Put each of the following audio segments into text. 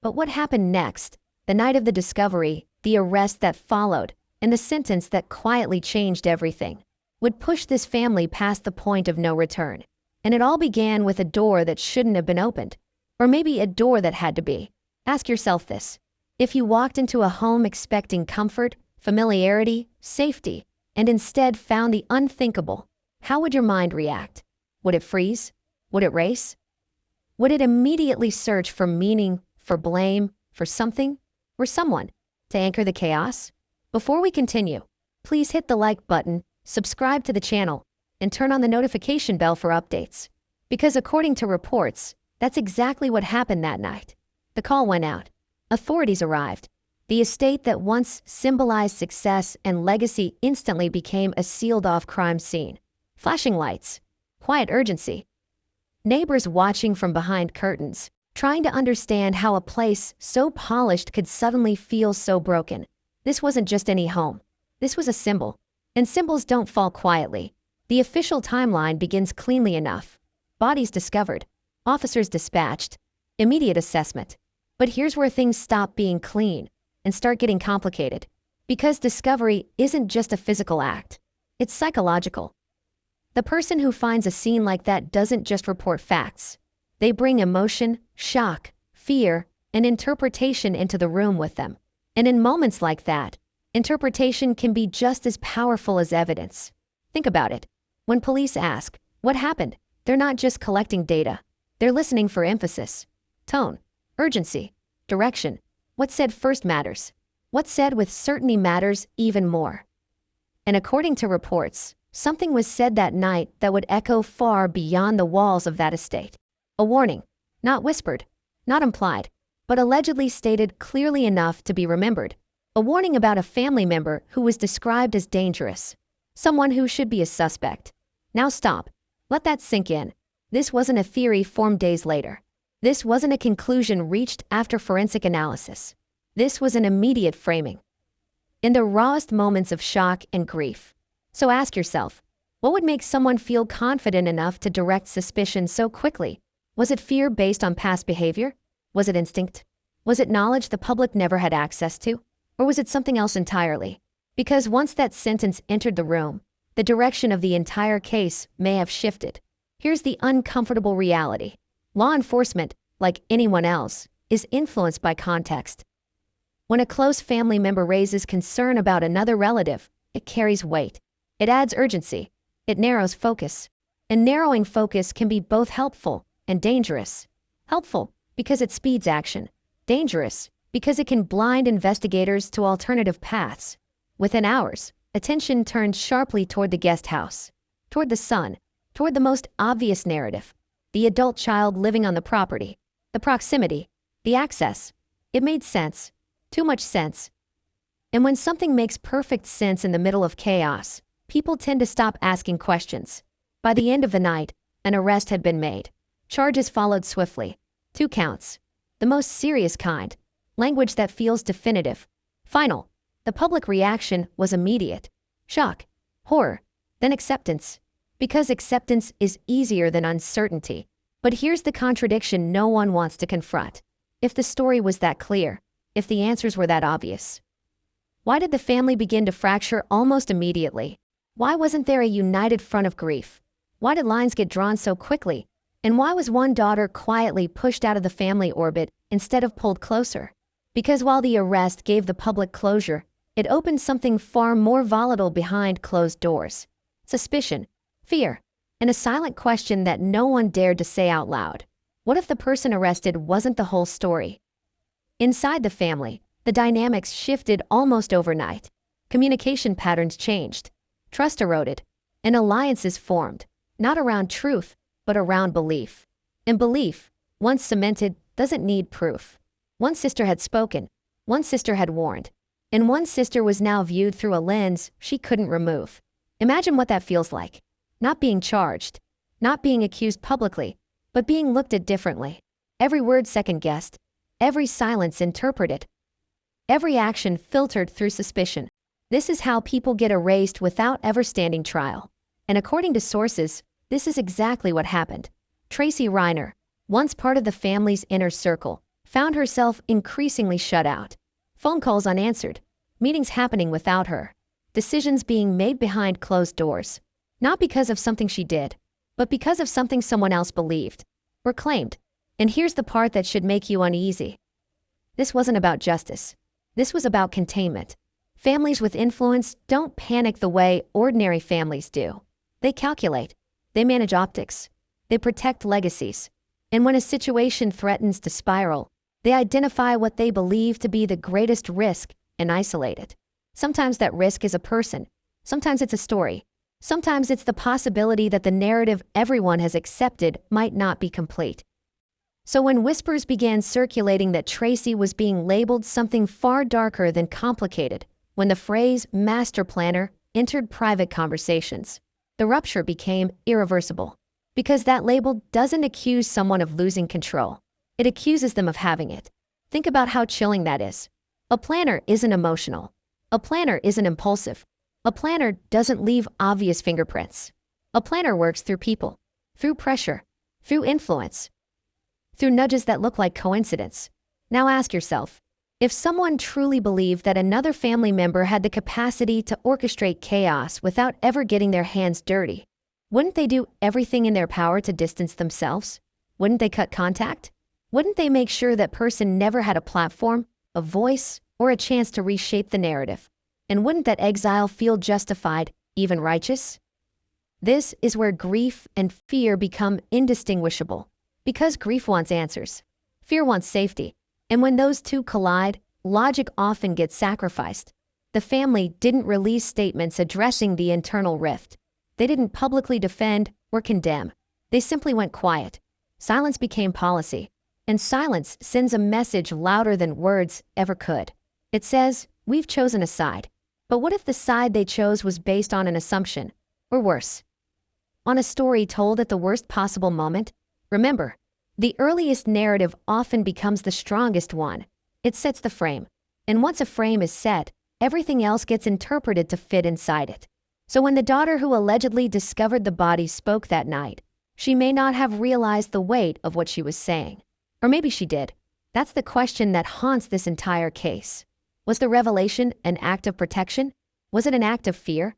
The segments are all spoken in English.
But what happened next, the night of the discovery, the arrest that followed, and the sentence that quietly changed everything, would push this family past the point of no return. And it all began with a door that shouldn't have been opened. Or maybe a door that had to be. Ask yourself this. If you walked into a home expecting comfort, familiarity, safety, and instead found the unthinkable, how would your mind react? Would it freeze? Would it race? Would it immediately search for meaning, for blame, for something, or someone, to anchor the chaos? Before we continue, please hit the like button, subscribe to the channel, and turn on the notification bell for updates. Because according to reports, that's exactly what happened that night. The call went out. Authorities arrived. The estate that once symbolized success and legacy instantly became a sealed-off crime scene. Flashing lights. Quiet urgency. Neighbors watching from behind curtains, trying to understand how a place so polished could suddenly feel so broken. This wasn't just any home. This was a symbol. And symbols don't fall quietly. The official timeline begins cleanly enough. Bodies discovered. Officers dispatched. Immediate assessment. But here's where things stop being clean and start getting complicated. Because discovery isn't just a physical act. It's psychological. The person who finds a scene like that doesn't just report facts. They bring emotion, shock, fear, and interpretation into the room with them. And in moments like that, interpretation can be just as powerful as evidence. Think about it. When police ask, "What happened?" they're not just collecting data. They're listening for emphasis, tone, urgency, direction. What's said first matters. What's said with certainty matters even more. And according to reports, something was said that night that would echo far beyond the walls of that estate. A warning, not whispered, not implied, but allegedly stated clearly enough to be remembered. A warning about a family member who was described as dangerous. Someone who should be a suspect. Now stop. Let that sink in. This wasn't a theory formed days later. This wasn't a conclusion reached after forensic analysis. This was an immediate framing. In the rawest moments of shock and grief. So ask yourself, what would make someone feel confident enough to direct suspicion so quickly? Was it fear based on past behavior? Was it instinct? Was it knowledge the public never had access to? Or was it something else entirely? Because once that sentence entered the room, the direction of the entire case may have shifted. Here's the uncomfortable reality. Law enforcement, like anyone else, is influenced by context. When a close family member raises concern about another relative, it carries weight. It adds urgency. It narrows focus. And narrowing focus can be both helpful and dangerous. Helpful because it speeds action. Dangerous because it can blind investigators to alternative paths. Within hours, attention turned sharply toward the guest house, toward the son, toward the most obvious narrative. The adult child living on the property, the proximity, the access. It made sense. Too much sense. And when something makes perfect sense in the middle of chaos, people tend to stop asking questions. By the end of the night, an arrest had been made. Charges followed swiftly. 2 counts. The most serious kind. Language that feels definitive. Final. The public reaction was immediate. Shock. Horror. Then acceptance. Because acceptance is easier than uncertainty. But here's the contradiction no one wants to confront. If the story was that clear, if the answers were that obvious, why did the family begin to fracture almost immediately? Why wasn't there a united front of grief? Why did lines get drawn so quickly? And why was one daughter quietly pushed out of the family orbit instead of pulled closer? Because while the arrest gave the public closure, it opened something far more volatile behind closed doors. Suspicion, fear, and a silent question that no one dared to say out loud. What if the person arrested wasn't the whole story? Inside the family, the dynamics shifted almost overnight. Communication patterns changed. Trust eroded. And alliances formed, not around truth, but around belief. And belief, once cemented, doesn't need proof. One sister had spoken. One sister had warned. And one sister was now viewed through a lens she couldn't remove. Imagine what that feels like. Not being charged. Not being accused publicly, but being looked at differently. Every word second-guessed. Every silence interpreted. Every action filtered through suspicion. This is how people get erased without ever standing trial. And according to sources, this is exactly what happened. Romy Reiner, once part of the family's inner circle, found herself increasingly shut out. Phone calls unanswered, meetings happening without her, decisions being made behind closed doors. Not because of something she did, but because of something someone else believed or claimed. And here's the part that should make you uneasy. This wasn't about justice. This was about containment. Families with influence don't panic the way ordinary families do. They calculate. They manage optics. They protect legacies. And when a situation threatens to spiral, they identify what they believe to be the greatest risk and isolate it. Sometimes that risk is a person. Sometimes it's a story. Sometimes it's the possibility that the narrative everyone has accepted might not be complete. So when whispers began circulating that Tracy was being labeled something far darker than complicated, when the phrase master planner entered private conversations, the rupture became irreversible. Because that label doesn't accuse someone of losing control. It accuses them of having it. Think about how chilling that is. A planner isn't emotional. A planner isn't impulsive. A planner doesn't leave obvious fingerprints. A planner works through people, through pressure, through influence, through nudges that look like coincidence. Now ask yourself, if someone truly believed that another family member had the capacity to orchestrate chaos without ever getting their hands dirty, wouldn't they do everything in their power to distance themselves? Wouldn't they cut contact? Wouldn't they make sure that person never had a platform, a voice, or a chance to reshape the narrative? And wouldn't that exile feel justified, even righteous? This is where grief and fear become indistinguishable. Because grief wants answers. Fear wants safety. And when those two collide, logic often gets sacrificed. The family didn't release statements addressing the internal rift. They didn't publicly defend or condemn. They simply went quiet. Silence became policy. And silence sends a message louder than words ever could. It says, we've chosen a side. But what if the side they chose was based on an assumption, or worse, on a story told at the worst possible moment? Remember, the earliest narrative often becomes the strongest one. It sets the frame. And once a frame is set, everything else gets interpreted to fit inside it. So when the daughter who allegedly discovered the body spoke that night, she may not have realized the weight of what she was saying. Or maybe she did. That's the question that haunts this entire case. Was the revelation an act of protection? Was it an act of fear?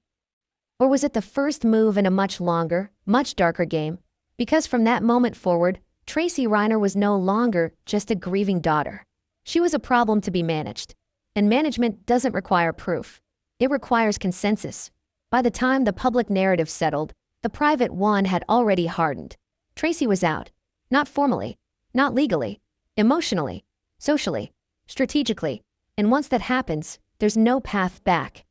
Or was it the first move in a much longer, much darker game? Because from that moment forward, Tracy Reiner was no longer just a grieving daughter. She was a problem to be managed. And management doesn't require proof. It requires consensus. By the time the public narrative settled, the private one had already hardened. Tracy was out. Not formally, not legally, emotionally, socially, strategically. And once that happens, there's no path back.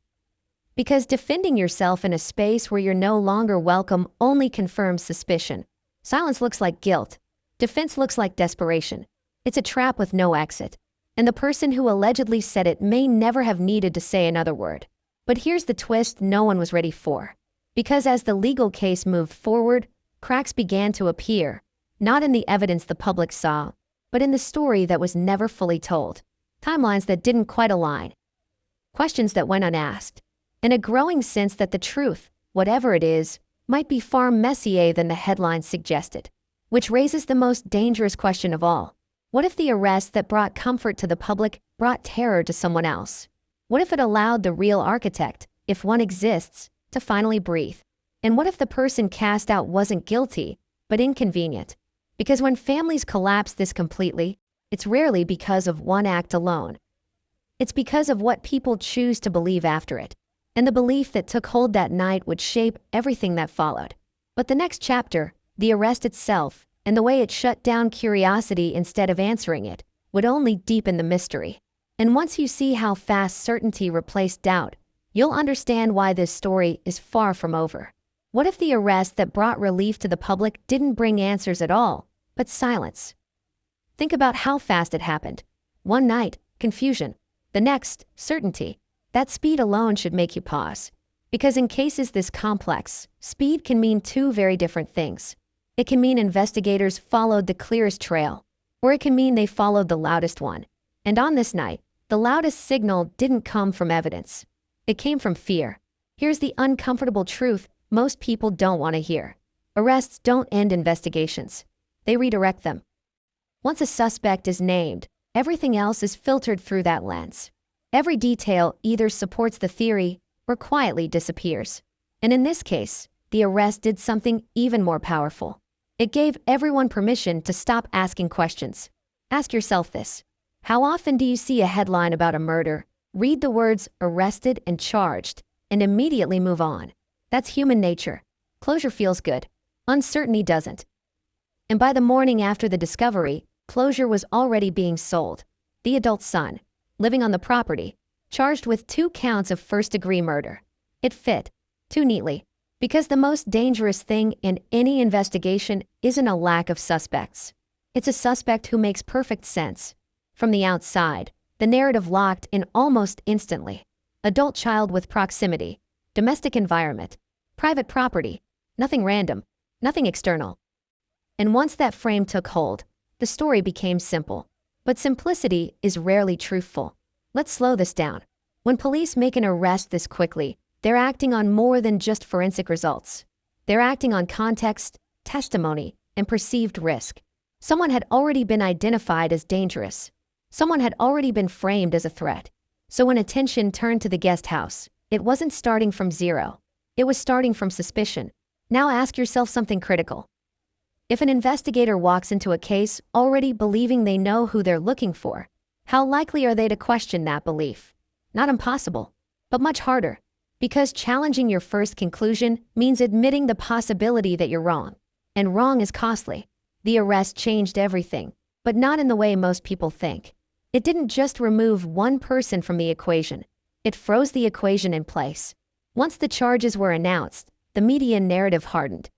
Because defending yourself in a space where you're no longer welcome only confirms suspicion. Silence looks like guilt. Defense looks like desperation. It's a trap with no exit. And the person who allegedly said it may never have needed to say another word. But here's the twist no one was ready for. Because as the legal case moved forward, cracks began to appear, not in the evidence the public saw, but in the story that was never fully told. Timelines that didn't quite align. Questions that went unasked. And a growing sense that the truth, whatever it is, might be far messier than the headlines suggested. Which raises the most dangerous question of all. What if the arrest that brought comfort to the public brought terror to someone else? What if it allowed the real architect, if one exists, to finally breathe? And what if the person cast out wasn't guilty, but inconvenient? Because when families collapse this completely, it's rarely because of one act alone. It's because of what people choose to believe after it. And the belief that took hold that night would shape everything that followed. But the next chapter, the arrest itself, and the way it shut down curiosity instead of answering it, would only deepen the mystery. And once you see how fast certainty replaced doubt, you'll understand why this story is far from over. What if the arrest that brought relief to the public didn't bring answers at all, but silence? Think about how fast it happened. One night, confusion. The next, certainty. That speed alone should make you pause. Because in cases this complex, speed can mean two very different things. It can mean investigators followed the clearest trail, or it can mean they followed the loudest one. And on this night, the loudest signal didn't come from evidence. It came from fear. Here's the uncomfortable truth most people don't want to hear. Arrests don't end investigations. They redirect them. Once a suspect is named, Everything else is filtered through that lens. Every detail either supports the theory or quietly disappears. And in this case, the arrest did something even more powerful. It gave everyone permission to stop asking questions. Ask yourself this: how often do you see a headline about a murder, read the words arrested and charged, and immediately move on? That's human nature. Closure feels good. Uncertainty doesn't. And by the morning after the discovery, closure was already being sold. The adult son, living on the property, charged with 2 counts of first-degree murder. It fit too neatly, because the most dangerous thing in any investigation isn't a lack of suspects. It's a suspect who makes perfect sense. From the outside, the narrative locked in almost instantly. Adult child with proximity, domestic environment, private property, nothing random, nothing external. And once that frame took hold, the story became simple. But simplicity is rarely truthful. Let's slow this down. When police make an arrest this quickly, they're acting on more than just forensic results. They're acting on context, testimony, and perceived risk. Someone had already been identified as dangerous. Someone had already been framed as a threat. So when attention turned to the guest house, it wasn't starting from zero. It was starting from suspicion. Now ask yourself something critical. If an investigator walks into a case already believing they know who they're looking for, how likely are they to question that belief? Not impossible, but much harder. Because challenging your first conclusion means admitting the possibility that you're wrong. And wrong is costly. The arrest changed everything, but not in the way most people think. It didn't just remove one person from the equation. It froze the equation in place. Once the charges were announced, the media narrative hardened.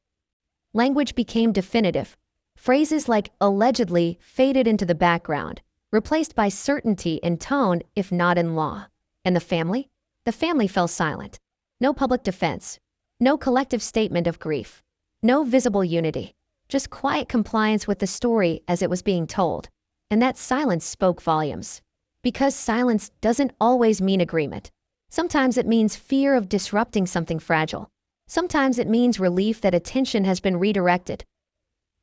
Language became definitive. Phrases like allegedly faded into the background, replaced by certainty in tone if not in law. And the family? The family fell silent. No public defense. No collective statement of grief. No visible unity. Just quiet compliance with the story as it was being told. And that silence spoke volumes. Because silence doesn't always mean agreement. Sometimes it means fear of disrupting something fragile. Sometimes it means relief that attention has been redirected.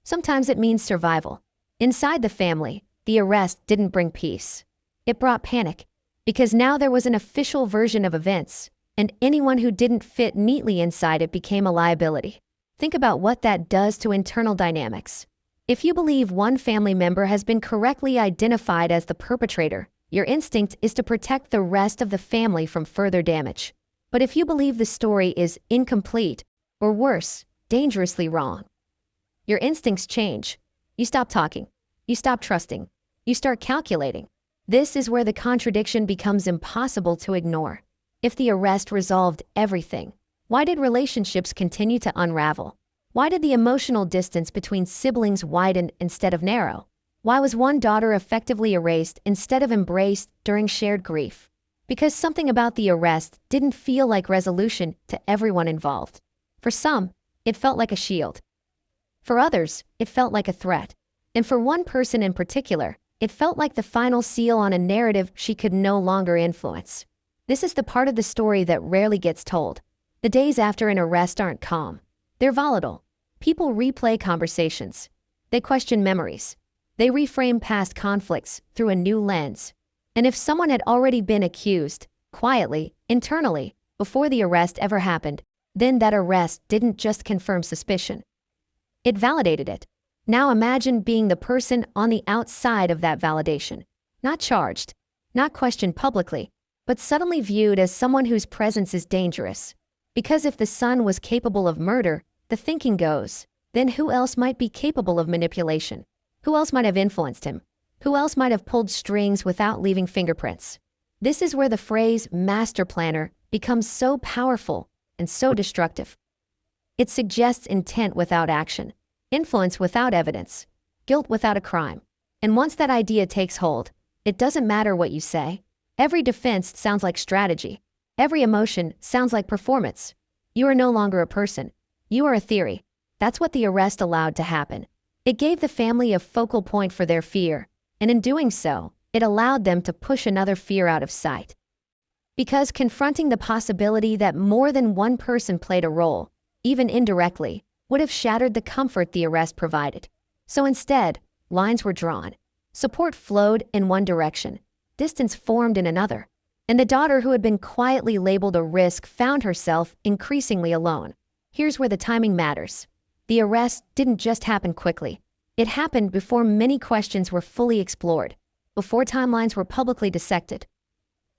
Sometimes it means survival. Inside the family, the arrest didn't bring peace. It brought panic. Because now there was an official version of events, and anyone who didn't fit neatly inside it became a liability. Think about what that does to internal dynamics. If you believe one family member has been correctly identified as the perpetrator, your instinct is to protect the rest of the family from further damage. But if you believe the story is incomplete, or worse, dangerously wrong, your instincts change. You stop talking. You stop trusting. You start calculating. This is where the contradiction becomes impossible to ignore. If the arrest resolved everything, why did relationships continue to unravel? Why did the emotional distance between siblings widen instead of narrow? Why was one daughter effectively erased instead of embraced during shared grief? Because something about the arrest didn't feel like resolution to everyone involved. For some, it felt like a shield. For others, it felt like a threat. And for one person in particular, it felt like the final seal on a narrative she could no longer influence. This is the part of the story that rarely gets told. The days after an arrest aren't calm. They're volatile. People replay conversations. They question memories. They reframe past conflicts through a new lens. And if someone had already been accused, quietly, internally, before the arrest ever happened, then that arrest didn't just confirm suspicion. It validated it. Now imagine being the person on the outside of that validation. Not charged, not questioned publicly, but suddenly viewed as someone whose presence is dangerous. Because if the son was capable of murder, the thinking goes, then who else might be capable of manipulation? Who else might have influenced him? Who else might have pulled strings without leaving fingerprints? This is where the phrase master planner becomes so powerful and so destructive. It suggests intent without action, influence without evidence, guilt without a crime. And once that idea takes hold, it doesn't matter what you say. Every defense sounds like strategy. Every emotion sounds like performance. You are no longer a person. You are a theory. That's what the arrest allowed to happen. It gave the family a focal point for their fear, and in doing so, it allowed them to push another fear out of sight. Because confronting the possibility that more than one person played a role, even indirectly, would have shattered the comfort the arrest provided. So instead, lines were drawn. Support flowed in one direction, distance formed in another, and the daughter who had been quietly labeled a risk found herself increasingly alone. Here's where the timing matters. The arrest didn't just happen quickly. It happened before many questions were fully explored, before timelines were publicly dissected,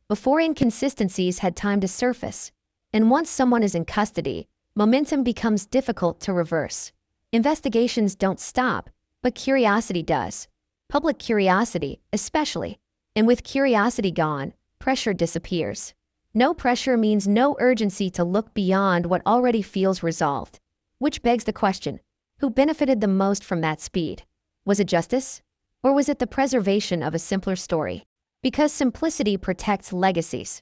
before inconsistencies had time to surface. And once someone is in custody, momentum becomes difficult to reverse. Investigations don't stop, but curiosity does. Public curiosity, especially. And with curiosity gone, pressure disappears. No pressure means no urgency to look beyond what already feels resolved. Which begs the question, who benefited the most from that speed? Was it justice? Or was it the preservation of a simpler story? Because simplicity protects legacies.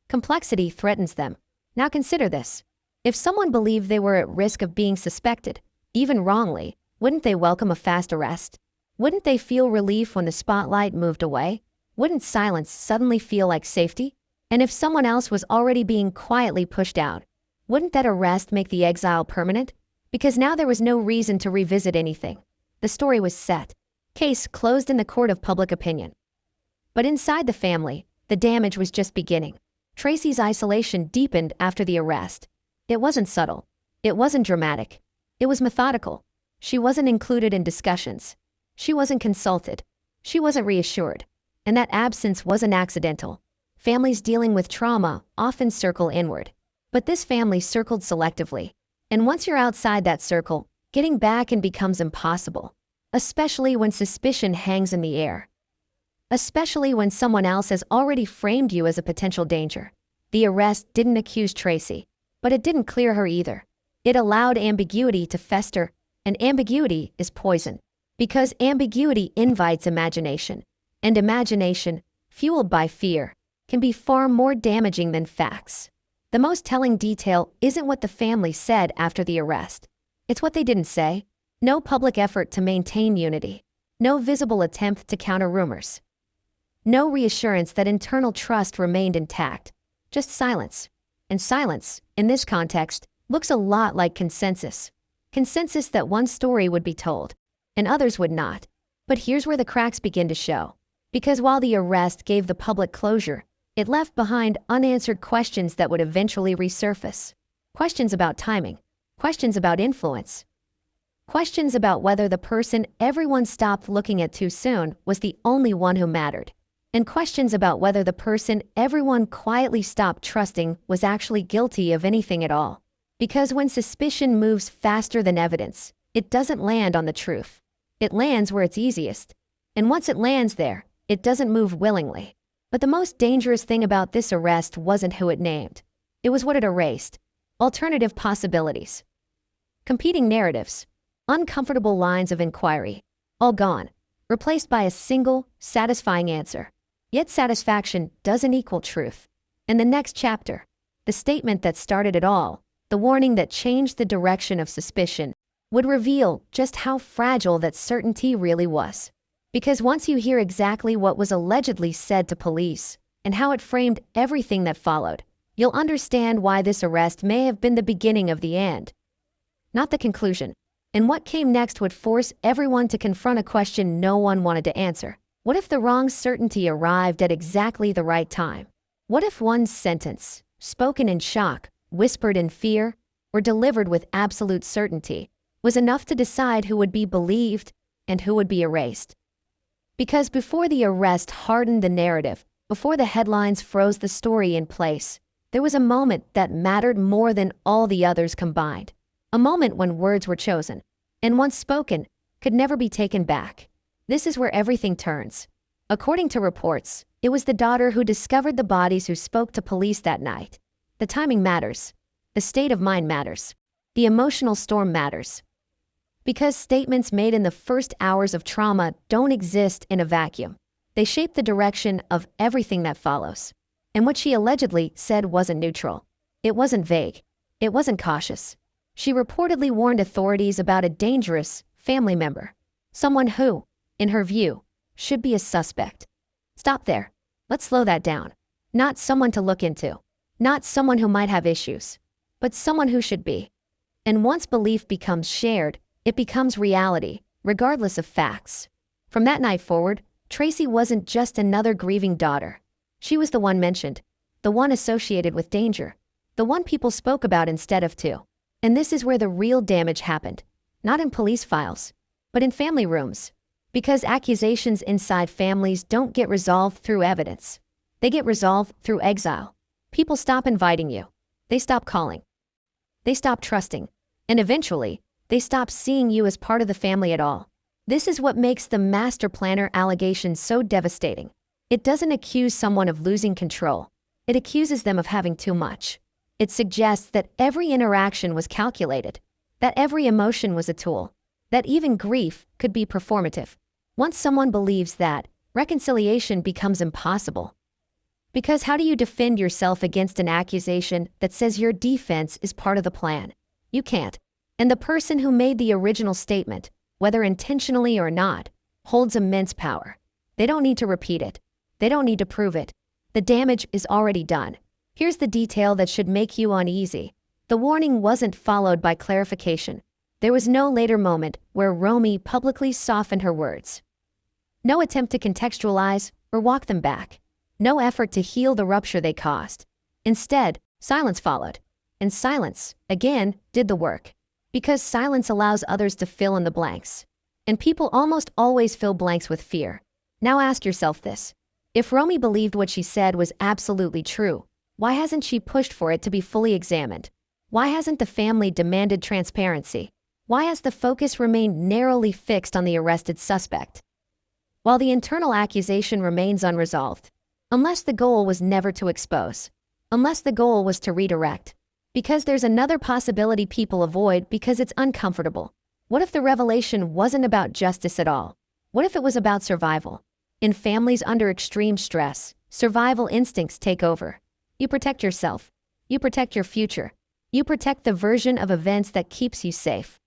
Complexity threatens them. Now consider this. If someone believed they were at risk of being suspected, even wrongly, wouldn't they welcome a fast arrest? Wouldn't they feel relief when the spotlight moved away? Wouldn't silence suddenly feel like safety? And if someone else was already being quietly pushed out, wouldn't that arrest make the exile permanent? Because now there was no reason to revisit anything. The story was set. Case closed in the court of public opinion. But inside the family, the damage was just beginning. Tracy's isolation deepened after the arrest. It wasn't subtle. It wasn't dramatic. It was methodical. She wasn't included in discussions. She wasn't consulted. She wasn't reassured. And that absence wasn't accidental. Families dealing with trauma often circle inward. But this family circled selectively. And once you're outside that circle, getting back in becomes impossible. Especially when suspicion hangs in the air. Especially when someone else has already framed you as a potential danger. The arrest didn't accuse Tracy, but it didn't clear her either. It allowed ambiguity to fester, and ambiguity is poison. Because ambiguity invites imagination, and imagination, fueled by fear, can be far more damaging than facts. The most telling detail isn't what the family said after the arrest. It's what they didn't say. No public effort to maintain unity. No visible attempt to counter rumors. No reassurance that internal trust remained intact. Just silence. And silence, in this context, looks a lot like consensus. Consensus that one story would be told, and others would not. But here's where the cracks begin to show. Because while the arrest gave the public closure, it left behind unanswered questions that would eventually resurface. Questions about timing. Questions about influence. Questions about whether the person everyone stopped looking at too soon was the only one who mattered. And questions about whether the person everyone quietly stopped trusting was actually guilty of anything at all. Because when suspicion moves faster than evidence, it doesn't land on the truth. It lands where it's easiest. And once it lands there, it doesn't move willingly. But the most dangerous thing about this arrest wasn't who it named. It was what it erased. Alternative possibilities. Competing narratives. Uncomfortable lines of inquiry. All gone. Replaced by a single, satisfying answer. Yet satisfaction doesn't equal truth. In the next chapter, the statement that started it all, the warning that changed the direction of suspicion, would reveal just how fragile that certainty really was. Because once you hear exactly what was allegedly said to police, and how it framed everything that followed, you'll understand why this arrest may have been the beginning of the end, not the conclusion. And what came next would force everyone to confront a question no one wanted to answer. What if the wrong certainty arrived at exactly the right time? What if one sentence, spoken in shock, whispered in fear, or delivered with absolute certainty, was enough to decide who would be believed and who would be erased? Because before the arrest hardened the narrative, before the headlines froze the story in place, there was a moment that mattered more than all the others combined. A moment when words were chosen, and once spoken, could never be taken back. This is where everything turns. According to reports, it was the daughter who discovered the bodies who spoke to police that night. The timing matters. The state of mind matters. The emotional storm matters. Because statements made in the first hours of trauma don't exist in a vacuum. They shape the direction of everything that follows. And what she allegedly said wasn't neutral. It wasn't vague. It wasn't cautious. She reportedly warned authorities about a dangerous family member. Someone who, in her view, should be a suspect. Stop there. Let's slow that down. Not someone to look into. Not someone who might have issues. But someone who should be. And once belief becomes shared, it becomes reality, regardless of facts. From that night forward, Tracy wasn't just another grieving daughter. She was the one mentioned, the one associated with danger, the one people spoke about instead of to. And this is where the real damage happened. Not in police files, but in family rooms. Because accusations inside families don't get resolved through evidence. They get resolved through exile. People stop inviting you. They stop calling. They stop trusting. And eventually, they stop seeing you as part of the family at all. This is what makes the master planner allegation so devastating. It doesn't accuse someone of losing control. It accuses them of having too much. It suggests that every interaction was calculated, that every emotion was a tool, that even grief could be performative. Once someone believes that, reconciliation becomes impossible. Because how do you defend yourself against an accusation that says your defense is part of the plan? You can't. And the person who made the original statement, whether intentionally or not, holds immense power. They don't need to repeat it. They don't need to prove it. The damage is already done. Here's the detail that should make you uneasy. The warning wasn't followed by clarification. There was no later moment where Romy publicly softened her words. No attempt to contextualize or walk them back. No effort to heal the rupture they caused. Instead, silence followed. And silence, again, did the work. Because silence allows others to fill in the blanks. And people almost always fill blanks with fear. Now ask yourself this. If Romy believed what she said was absolutely true, why hasn't she pushed for it to be fully examined? Why hasn't the family demanded transparency? Why has the focus remained narrowly fixed on the arrested suspect? While the internal accusation remains unresolved, unless the goal was never to expose, unless the goal was to redirect, because there's another possibility people avoid because it's uncomfortable. What if the revelation wasn't about justice at all? What if it was about survival? In families under extreme stress, survival instincts take over. You protect yourself. You protect your future. You protect the version of events that keeps you safe.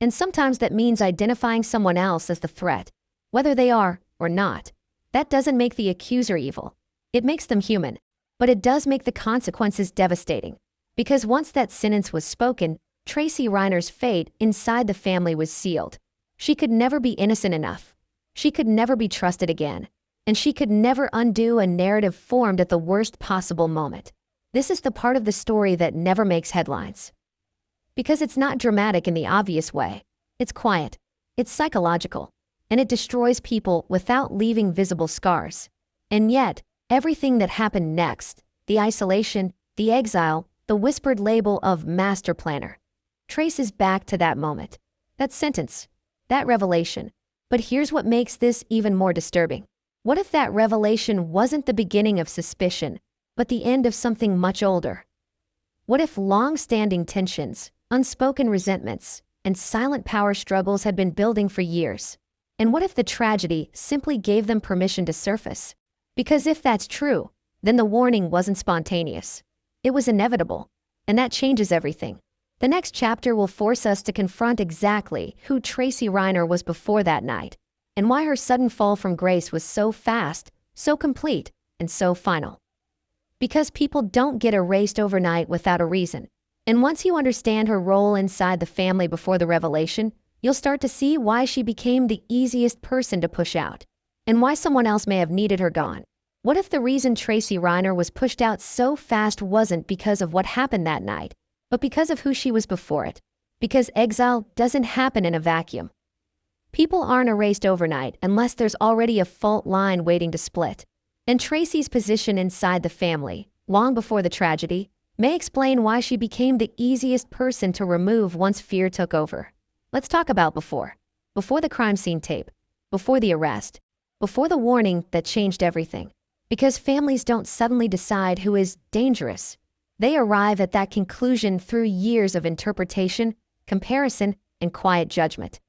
And sometimes that means identifying someone else as the threat, whether they are or not. That doesn't make the accuser evil. It makes them human. But it does make the consequences devastating. Because once that sentence was spoken, Tracy Reiner's fate inside the family was sealed. She could never be innocent enough. She could never be trusted again. And she could never undo a narrative formed at the worst possible moment. This is the part of the story that never makes headlines. Because it's not dramatic in the obvious way. It's quiet. It's psychological. And it destroys people without leaving visible scars. And yet, everything that happened next, the isolation, the exile, the whispered label of master planner, traces back to that moment, that sentence, that revelation. But here's what makes this even more disturbing. What if that revelation wasn't the beginning of suspicion, but the end of something much older? What if long-standing tensions, unspoken resentments, and silent power struggles had been building for years? And what if the tragedy simply gave them permission to surface? Because if that's true, then the warning wasn't spontaneous. It was inevitable. And that changes everything. The next chapter will force us to confront exactly who Tracy Reiner was before that night, and why her sudden fall from grace was so fast, so complete, and so final. Because people don't get erased overnight without a reason. And once you understand her role inside the family before the revelation, you'll start to see why she became the easiest person to push out, and why someone else may have needed her gone. What if the reason Tracy Reiner was pushed out so fast wasn't because of what happened that night, but because of who she was before it? Because exile doesn't happen in a vacuum. People aren't erased overnight unless there's already a fault line waiting to split. And Tracy's position inside the family, long before the tragedy, may explain why she became the easiest person to remove once fear took over. Let's talk about before. Before the crime scene tape. Before the arrest. Before the warning that changed everything. Because families don't suddenly decide who is dangerous. They arrive at that conclusion through years of interpretation, comparison, and quiet judgment.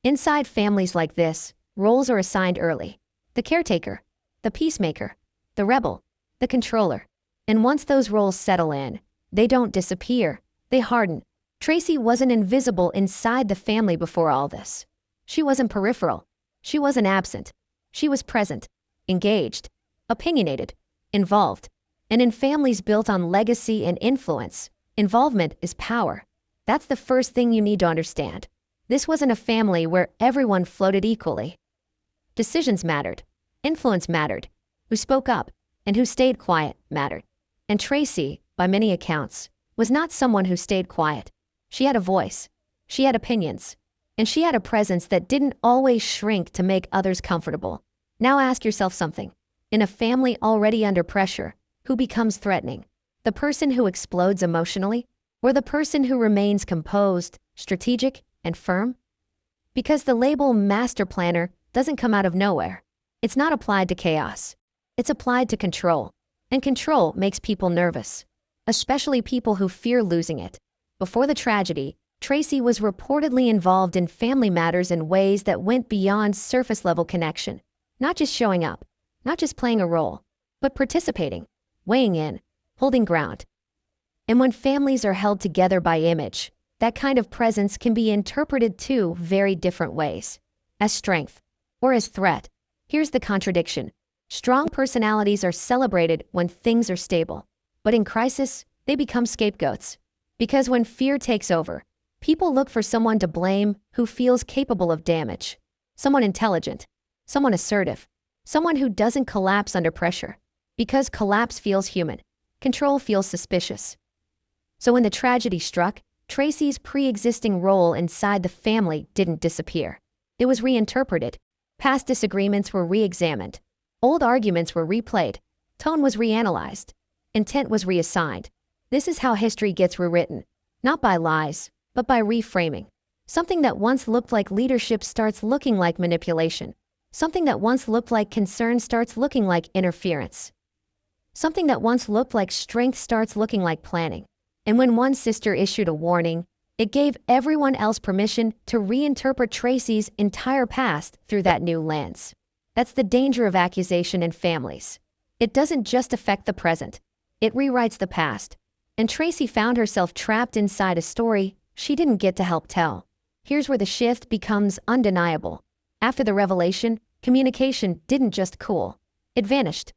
Inside families like this, roles are assigned early. The caretaker, the peacemaker, the rebel, the controller. And once those roles settle in, they don't disappear, they harden. Tracy wasn't invisible inside the family before all this. She wasn't peripheral. She wasn't absent. She was present, engaged, opinionated, involved. And in families built on legacy and influence, involvement is power. That's the first thing you need to understand. This wasn't a family where everyone floated equally. Decisions mattered. Influence mattered. Who spoke up and who stayed quiet mattered. And Tracy, by many accounts, was not someone who stayed quiet. She had a voice. She had opinions. And she had a presence that didn't always shrink to make others comfortable. Now ask yourself something. In a family already under pressure, who becomes threatening? The person who explodes emotionally, or the person who remains composed, strategic, and firm? Because the label master planner doesn't come out of nowhere. It's not applied to chaos. It's applied to control. And control makes people nervous, especially people who fear losing it. Before the tragedy, Tracy was reportedly involved in family matters in ways that went beyond surface-level connection. Not just showing up, not just playing a role, but participating, weighing in, holding ground. And when families are held together by image, that kind of presence can be interpreted two very different ways. As strength, or as threat. Here's the contradiction. Strong personalities are celebrated when things are stable. But in crisis, they become scapegoats. Because when fear takes over, people look for someone to blame who feels capable of damage. Someone intelligent, someone assertive, someone who doesn't collapse under pressure. Because collapse feels human, control feels suspicious. So when the tragedy struck, Tracy's pre-existing role inside the family didn't disappear. It was reinterpreted. Past disagreements were re-examined. Old arguments were replayed. Tone was reanalyzed. Intent was reassigned. This is how history gets rewritten. Not by lies, but by reframing. Something that once looked like leadership starts looking like manipulation. Something that once looked like concern starts looking like interference. Something that once looked like strength starts looking like planning. And when one sister issued a warning, it gave everyone else permission to reinterpret Tracy's entire past through that new lens. That's the danger of accusation in families. It doesn't just affect the present. It rewrites the past. And Tracy found herself trapped inside a story she didn't get to help tell. Here's where the shift becomes undeniable. After the revelation, communication didn't just cool. It vanished.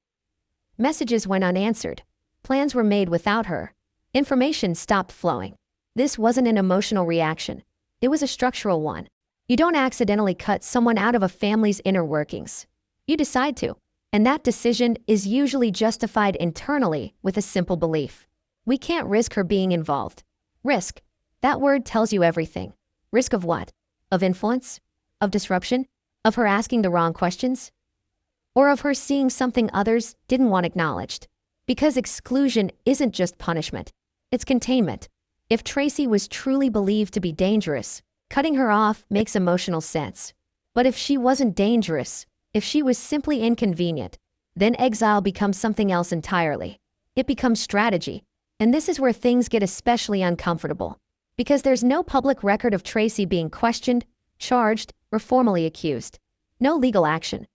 Messages went unanswered. Plans were made without her. Information stopped flowing. This wasn't an emotional reaction. It was a structural one. You don't accidentally cut someone out of a family's inner workings. You decide to. And that decision is usually justified internally with a simple belief. We can't risk her being involved. Risk. That word tells you everything. Risk of what? Of influence? Of disruption? Of her asking the wrong questions? Or of her seeing something others didn't want acknowledged? Because exclusion isn't just punishment. It's containment. If Tracy was truly believed to be dangerous, cutting her off makes emotional sense. But if she wasn't dangerous, if she was simply inconvenient, then exile becomes something else entirely. It becomes strategy. And this is where things get especially uncomfortable. Because there's no public record of Tracy being questioned, charged, or formally accused. No legal action.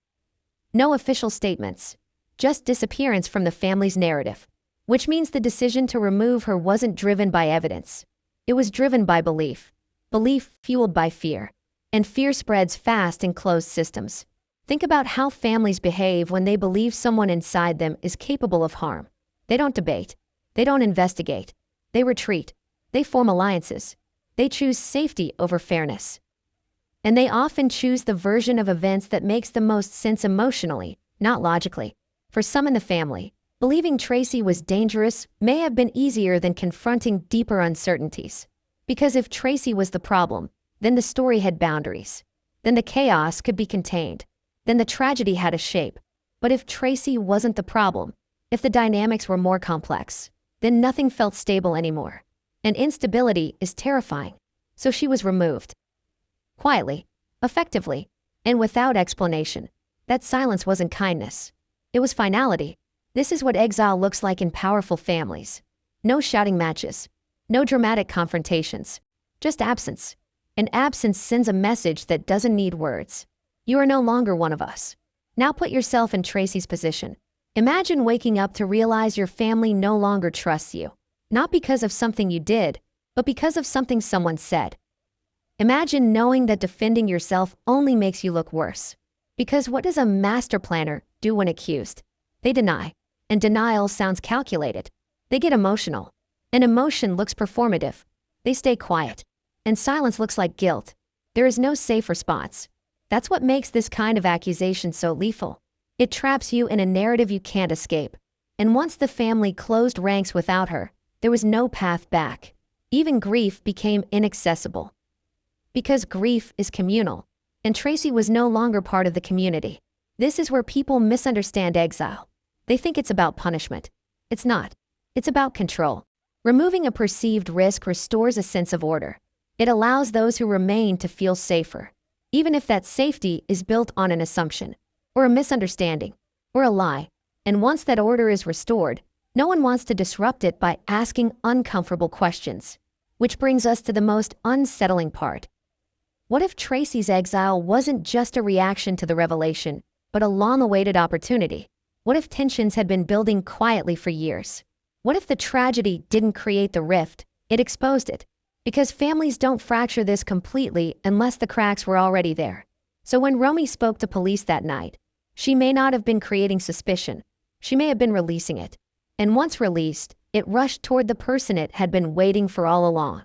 No official statements. Just disappearance from the family's narrative. Which means the decision to remove her wasn't driven by evidence. It was driven by belief. Belief fueled by fear. And fear spreads fast in closed systems. Think about how families behave when they believe someone inside them is capable of harm. They don't debate. They don't investigate. They retreat. They form alliances. They choose safety over fairness. And they often choose the version of events that makes the most sense emotionally, not logically. For some in the family, believing Tracy was dangerous may have been easier than confronting deeper uncertainties. Because if Tracy was the problem, then the story had boundaries. Then the chaos could be contained. Then the tragedy had a shape. But if Tracy wasn't the problem, if the dynamics were more complex, then nothing felt stable anymore. And instability is terrifying. So she was removed. Quietly, effectively, and without explanation. That silence wasn't kindness. It was finality. This is what exile looks like in powerful families. No shouting matches. No dramatic confrontations. Just absence. And absence sends a message that doesn't need words. You are no longer one of us. Now put yourself in Tracy's position. Imagine waking up to realize your family no longer trusts you. Not because of something you did, but because of something someone said. Imagine knowing that defending yourself only makes you look worse. Because what does a master planner do when accused? They deny. And denial sounds calculated. They get emotional. And emotion looks performative. They stay quiet. And silence looks like guilt. There is no safe response. That's what makes this kind of accusation so lethal. It traps you in a narrative you can't escape. And once the family closed ranks without her, there was no path back. Even grief became inaccessible. Because grief is communal, and Tracy was no longer part of the community. This is where people misunderstand exile. They think it's about punishment. It's not. It's about control. Removing a perceived risk restores a sense of order. It allows those who remain to feel safer, even if that safety is built on an assumption, or a misunderstanding, or a lie. And once that order is restored, no one wants to disrupt it by asking uncomfortable questions. Which brings us to the most unsettling part. What if Tracy's exile wasn't just a reaction to the revelation, but a long-awaited opportunity? What if tensions had been building quietly for years? What if the tragedy didn't create the rift, it exposed it? Because families don't fracture this completely unless the cracks were already there. So when Romy spoke to police that night, she may not have been creating suspicion. She may have been releasing it. And once released, it rushed toward the person it had been waiting for all along.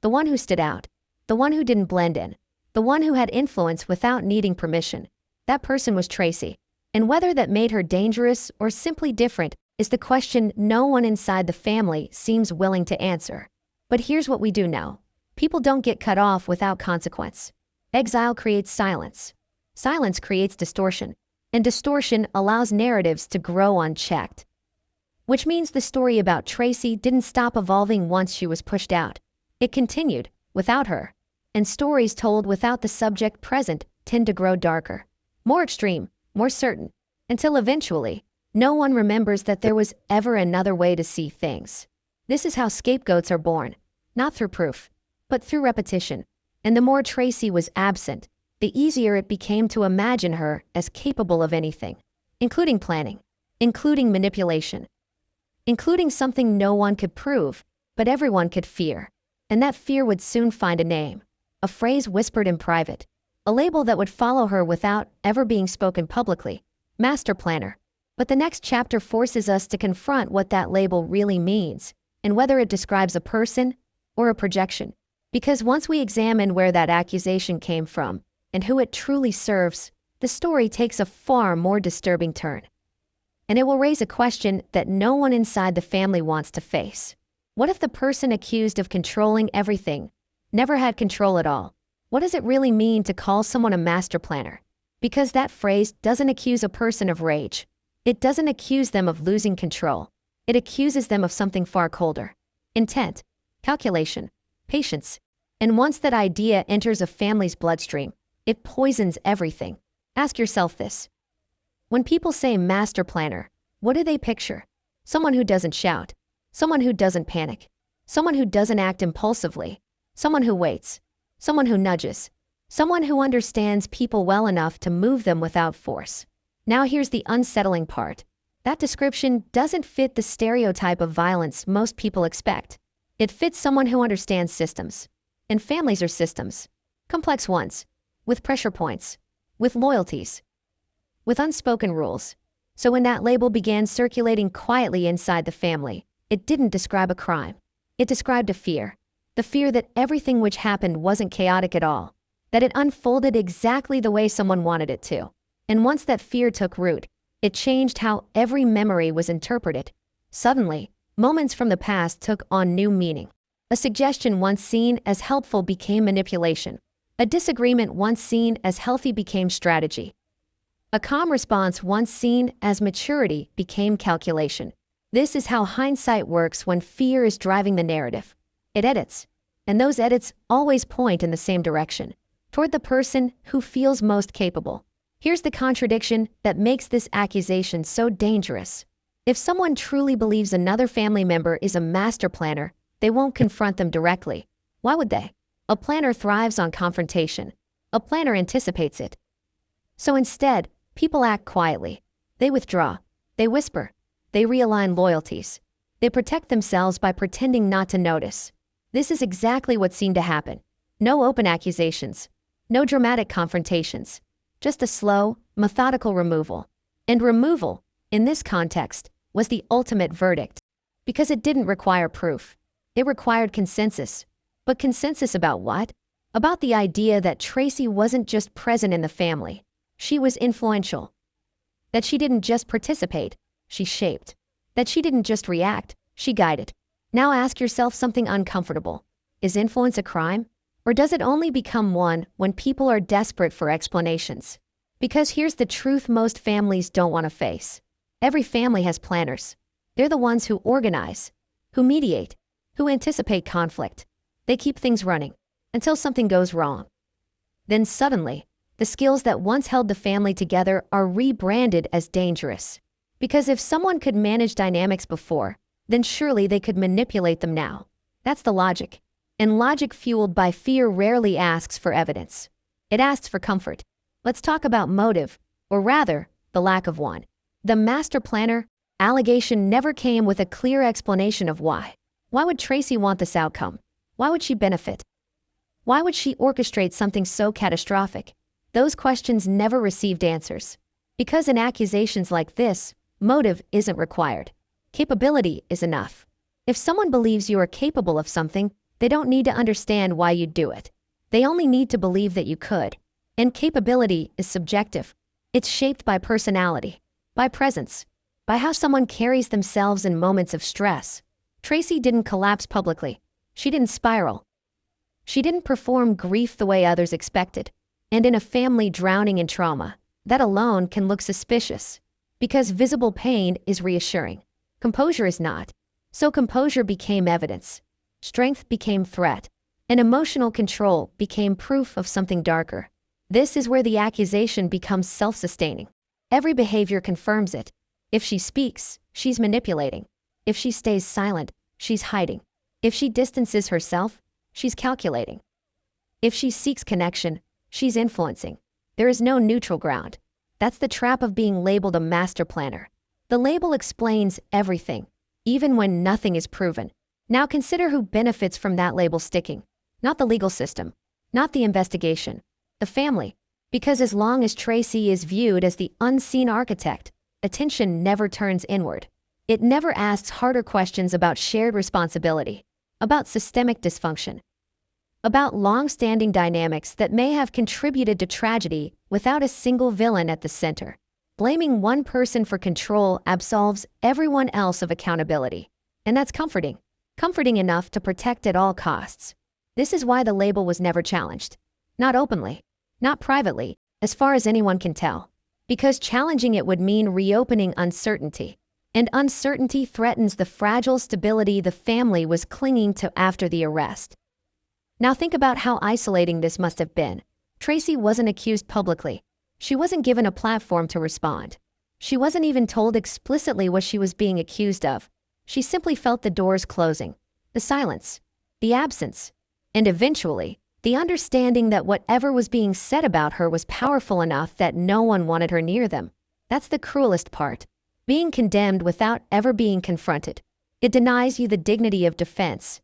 The one who stood out. The one who didn't blend in. The one who had influence without needing permission. That person was Tracy. And whether that made her dangerous or simply different is the question no one inside the family seems willing to answer. But here's what we do know. People don't get cut off without consequence. Exile creates silence. Silence creates distortion. And distortion allows narratives to grow unchecked. Which means the story about Tracy didn't stop evolving once she was pushed out. It continued, without her. And stories told without the subject present tend to grow darker, more extreme, more certain, until eventually, no one remembers that there was ever another way to see things. This is how scapegoats are born, not through proof, but through repetition. And the more Tracy was absent, the easier it became to imagine her as capable of anything, including planning, including manipulation, including something no one could prove, but everyone could fear. And that fear would soon find a name, a phrase whispered in private, a label that would follow her without ever being spoken publicly, master planner. But the next chapter forces us to confront what that label really means, and whether it describes a person or a projection. Because once we examine where that accusation came from, and who it truly serves, the story takes a far more disturbing turn. And it will raise a question that no one inside the family wants to face. What if the person accused of controlling everything never had control at all? What does it really mean to call someone a master planner? Because that phrase doesn't accuse a person of rage. It doesn't accuse them of losing control. It accuses them of something far colder. Intent, calculation, patience. And once that idea enters a family's bloodstream, it poisons everything. Ask yourself this. When people say master planner, what do they picture? Someone who doesn't shout. Someone who doesn't panic. Someone who doesn't act impulsively. Someone who waits. Someone who nudges. Someone who understands people well enough to move them without force. Now here's the unsettling part. That description doesn't fit the stereotype of violence most people expect. It fits someone who understands systems. And families are systems. Complex ones. With pressure points. With loyalties. With unspoken rules. So when that label began circulating quietly inside the family, it didn't describe a crime. It described a fear. The fear that everything which happened wasn't chaotic at all. That it unfolded exactly the way someone wanted it to. And once that fear took root, it changed how every memory was interpreted. Suddenly, moments from the past took on new meaning. A suggestion once seen as helpful became manipulation. A disagreement once seen as healthy became strategy. A calm response once seen as maturity became calculation. This is how hindsight works when fear is driving the narrative. It edits. And those edits always point in the same direction, toward the person who feels most capable. Here's the contradiction that makes this accusation so dangerous. If someone truly believes another family member is a master planner, they won't confront them directly. Why would they? A planner thrives on confrontation. A planner anticipates it. So instead, people act quietly. They withdraw. They whisper. They realign loyalties. They protect themselves by pretending not to notice. This is exactly what seemed to happen. No open accusations. No dramatic confrontations. Just a slow, methodical removal. And removal, in this context, was the ultimate verdict. Because it didn't require proof. It required consensus. But consensus about what? about the idea that Tracy wasn't just present in the family, she was influential. That she didn't just participate, she shaped. That she didn't just react, she guided. Now ask yourself something uncomfortable. Is influence a crime? Or does it only become one when people are desperate for explanations? Because here's the truth most families don't want to face. Every family has planners. They're the ones who organize, who mediate, who anticipate conflict. They keep things running until something goes wrong. Then suddenly, the skills that once held the family together are rebranded as dangerous. Because if someone could manage dynamics before, then surely they could manipulate them now. That's the logic. And logic fueled by fear rarely asks for evidence. It asks for comfort. Let's talk about motive, or rather, the lack of one. The master planner allegation never came with a clear explanation of why. Why would Tracy want this outcome? Why would she benefit? Why would she orchestrate something so catastrophic? Those questions never received answers. Because in accusations like this, motive isn't required. Capability is enough. If someone believes you are capable of something, they don't need to understand why you'd do it. They only need to believe that you could. And capability is subjective. It's shaped by personality, by presence, by how someone carries themselves in moments of stress. Tracy didn't collapse publicly. She didn't spiral. She didn't perform grief the way others expected. And in a family drowning in trauma, that alone can look suspicious. Because visible pain is reassuring. Composure is not. So composure became evidence. Strength became threat. And emotional control became proof of something darker. This is where the accusation becomes self-sustaining. Every behavior confirms it. If she speaks, she's manipulating. If she stays silent, she's hiding. If she distances herself, she's calculating. If she seeks connection, she's influencing. There is no neutral ground. That's the trap of being labeled a master planner. The label explains everything, even when nothing is proven. Now consider who benefits from that label sticking. Not the legal system, not the investigation, the family. Because as long as Tracy is viewed as the unseen architect, attention never turns inward. It never asks harder questions about shared responsibility, about systemic dysfunction, about long-standing dynamics that may have contributed to tragedy without a single villain at the center. Blaming one person for control absolves everyone else of accountability. And that's comforting. Comforting enough to protect at all costs. This is why the label was never challenged. Not openly, not privately, as far as anyone can tell. Because challenging it would mean reopening uncertainty. And uncertainty threatens the fragile stability the family was clinging to after the arrest. Now think about how isolating this must have been. Tracy wasn't accused publicly. She wasn't given a platform to respond. She wasn't even told explicitly what she was being accused of. She simply felt the doors closing, the silence, the absence, and eventually, the understanding that whatever was being said about her was powerful enough that no one wanted her near them. That's the cruelest part. Being condemned without ever being confronted. It denies you the dignity of defense.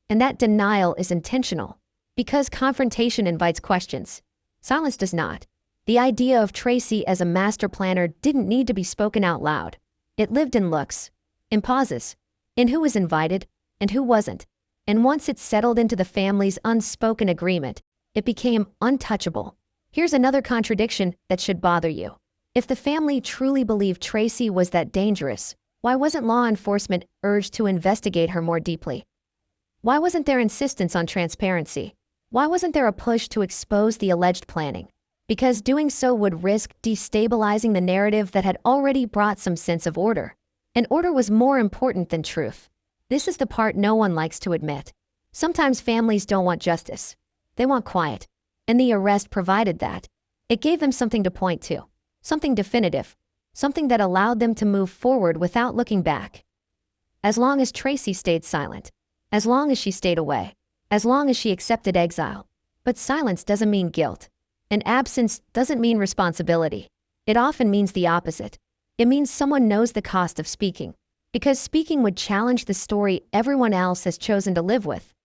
And that denial is intentional. Because confrontation invites questions. Silence does not. The idea of Tracy as a master planner didn't need to be spoken out loud. It lived in looks, in pauses, in who was invited and who wasn't. And once it settled into the family's unspoken agreement, it became untouchable. Here's another contradiction that should bother you. If the family truly believed Tracy was that dangerous, why wasn't law enforcement urged to investigate her more deeply? Why wasn't there insistence on transparency? Why wasn't there a push to expose the alleged planning? Because doing so would risk destabilizing the narrative that had already brought some sense of order. And order was more important than truth. This is the part no one likes to admit. Sometimes families don't want justice. They want quiet. And the arrest provided that. It gave them something to point to. Something definitive. Something that allowed them to move forward without looking back. As long as Tracy stayed silent. As long as she stayed away. As long as she accepted exile. But silence doesn't mean guilt. And absence doesn't mean responsibility. It often means the opposite. It means someone knows the cost of speaking. Because speaking would challenge the story everyone else has chosen to live with.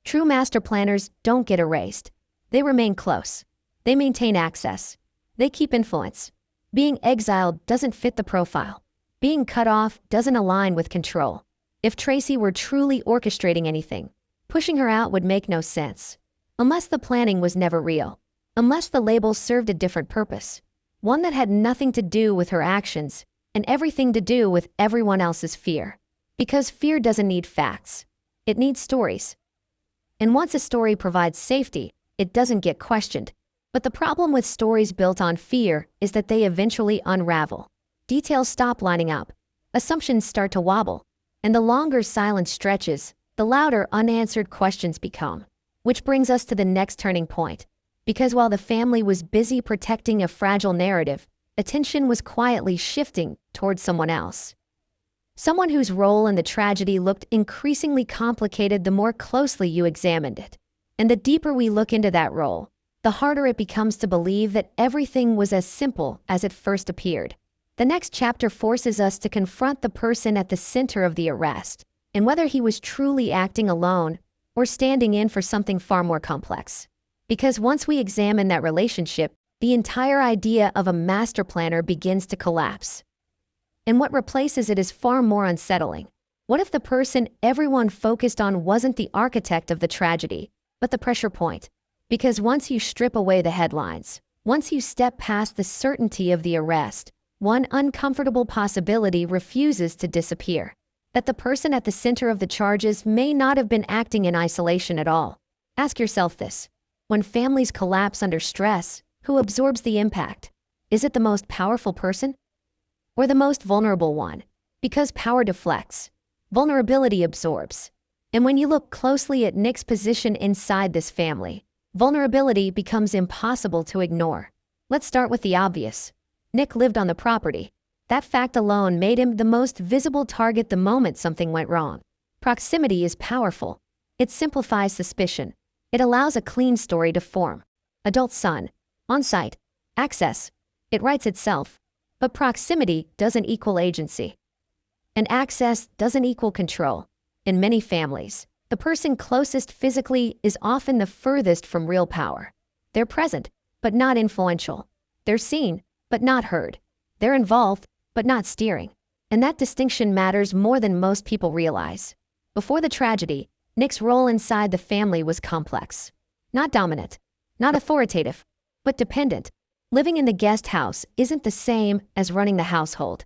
True master planners don't get erased. They remain close. They maintain access. They keep influence. Being exiled doesn't fit the profile. Being cut off doesn't align with control. If Tracy were truly orchestrating anything, pushing her out would make no sense. unless the planning was never real, unless the label served a different purpose, one that had nothing to do with her actions and everything to do with everyone else's fear. Because fear doesn't need facts. It needs stories. And once a story provides safety, it doesn't get questioned. But the problem with stories built on fear is that they eventually unravel. Details stop lining up. Assumptions start to wobble. And the longer silence stretches, the louder unanswered questions become. Which brings us to the next turning point. Because while the family was busy protecting a fragile narrative, attention was quietly shifting towards someone else. Someone whose role in the tragedy looked increasingly complicated the more closely you examined it. And the deeper we look into that role, the harder it becomes to believe that everything was as simple as it first appeared. The next chapter forces us to confront the person at the center of the arrest, and whether he was truly acting alone or standing in for something far more complex. Because once we examine that relationship, the entire idea of a master planner begins to collapse. And what replaces it is far more unsettling. What if the person everyone focused on wasn't the architect of the tragedy, but the pressure point? Because once you strip away the headlines, once you step past the certainty of the arrest, one uncomfortable possibility refuses to disappear. That the person at the center of the charges may not have been acting in isolation at all. Ask yourself this. When families collapse under stress, who absorbs the impact? Is it the most powerful person? Or the most vulnerable one? Because power deflects, vulnerability absorbs. And when you look closely at Nick's position inside this family, vulnerability becomes impossible to ignore. Let's start with the obvious. Nick lived on the property. That fact alone made him the most visible target the moment something went wrong. Proximity is powerful. It simplifies suspicion. It allows a clean story to form. Adult son, on-site, access. It writes itself. But proximity doesn't equal agency. And access doesn't equal control. In many families, the person closest physically is often the furthest from real power. They're present, but not influential. They're seen, but not heard. They're involved, but not steering. And that distinction matters more than most people realize. Before the tragedy, Nick's role inside the family was complex. Not dominant, not authoritative, but dependent. Living in the guest house isn't the same as running the household.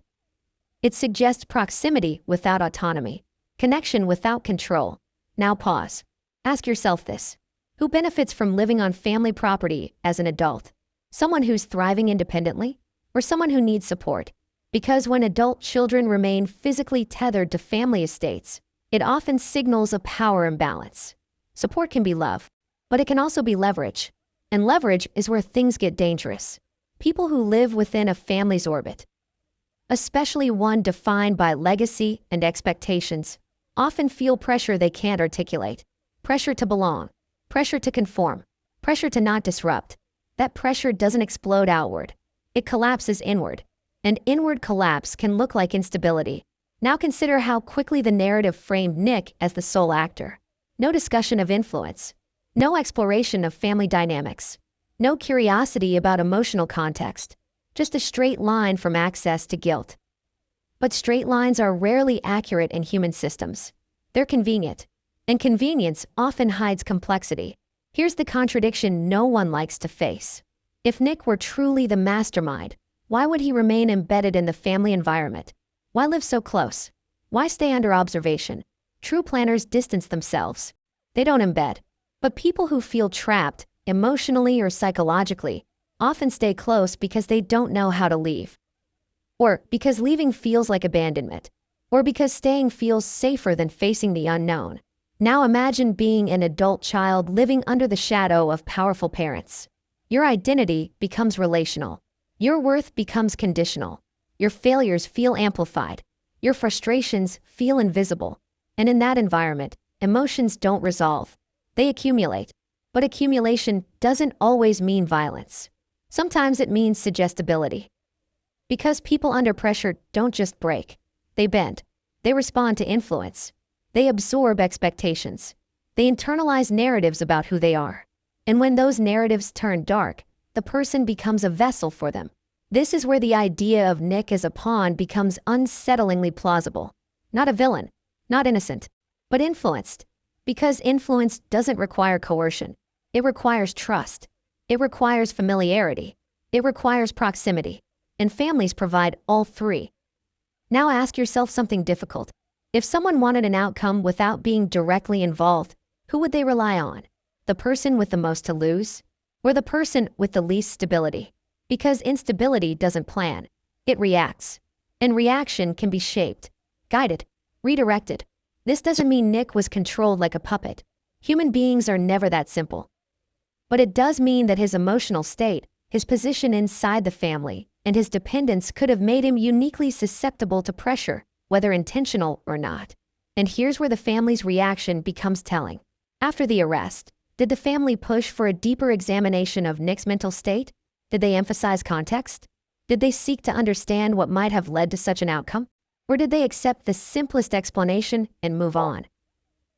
It suggests proximity without autonomy, connection without control. Now pause. Ask yourself this. Who benefits from living on family property as an adult? Someone who's thriving independently, or someone who needs support? Because when adult children remain physically tethered to family estates, it often signals a power imbalance. Support can be love, but it can also be leverage. And leverage is where things get dangerous. People who live within a family's orbit, especially one defined by legacy and expectations, often feel pressure they can't articulate. Pressure to belong, pressure to conform, pressure to not disrupt. That pressure doesn't explode outward. It collapses inward. And inward collapse can look like instability. Now consider how quickly the narrative framed Nick as the sole actor. No discussion of influence. No exploration of family dynamics. No curiosity about emotional context. Just a straight line from access to guilt. But straight lines are rarely accurate in human systems. They're convenient. And convenience often hides complexity. Here's the contradiction no one likes to face. If Nick were truly the mastermind, why would he remain embedded in the family environment? Why live so close? Why stay under observation? True planners distance themselves. They don't embed. But people who feel trapped, emotionally or psychologically, often stay close because they don't know how to leave. Or because leaving feels like abandonment. Or because staying feels safer than facing the unknown. Now imagine being an adult child living under the shadow of powerful parents. Your identity becomes relational. Your worth becomes conditional. Your failures feel amplified. Your frustrations feel invisible. And in that environment, emotions don't resolve. They accumulate. But accumulation doesn't always mean violence. Sometimes it means suggestibility. Because people under pressure don't just break. They bend. They respond to influence. They absorb expectations. They internalize narratives about who they are. And when those narratives turn dark, the person becomes a vessel for them. This is where the idea of Nick as a pawn becomes unsettlingly plausible. Not a villain, not innocent, but influenced. Because influence doesn't require coercion. It requires trust. It requires familiarity. It requires proximity. And families provide all three. Now ask yourself something difficult. If someone wanted an outcome without being directly involved, who would they rely on? The person with the most to lose? Or the person with the least stability? Because instability doesn't plan. It reacts. And reaction can be shaped, guided, redirected. This doesn't mean Nick was controlled like a puppet. Human beings are never that simple. But it does mean that his emotional state, his position inside the family, and his dependence could have made him uniquely susceptible to pressure, whether intentional or not. And here's where the family's reaction becomes telling. After the arrest, did the family push for a deeper examination of Nick's mental state? Did they emphasize context? Did they seek to understand what might have led to such an outcome? Or did they accept the simplest explanation and move on?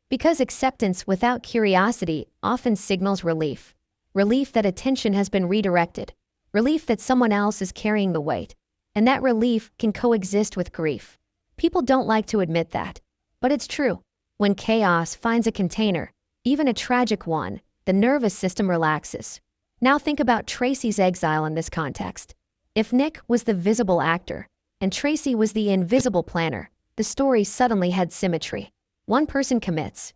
Because acceptance without curiosity often signals relief. Relief that attention has been redirected. Relief that someone else is carrying the weight. And that relief can coexist with grief. People don't like to admit that. But it's true. When chaos finds a container, even a tragic one, the nervous system relaxes. Now think about Tracy's exile in this context. If Nick was the visible actor, and Tracy was the invisible planner, the story suddenly had symmetry. One person commits.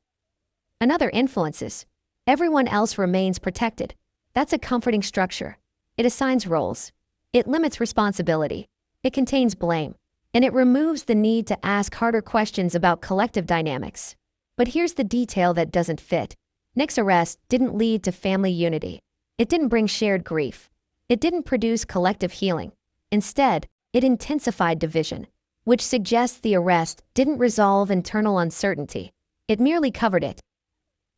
Another influences. Everyone else remains protected. That's a comforting structure. It assigns roles. It limits responsibility. It contains blame. And it removes the need to ask harder questions about collective dynamics. But here's the detail that doesn't fit. Nick's arrest didn't lead to family unity. It didn't bring shared grief. It didn't produce collective healing. Instead, it intensified division, which suggests the arrest didn't resolve internal uncertainty. It merely covered it.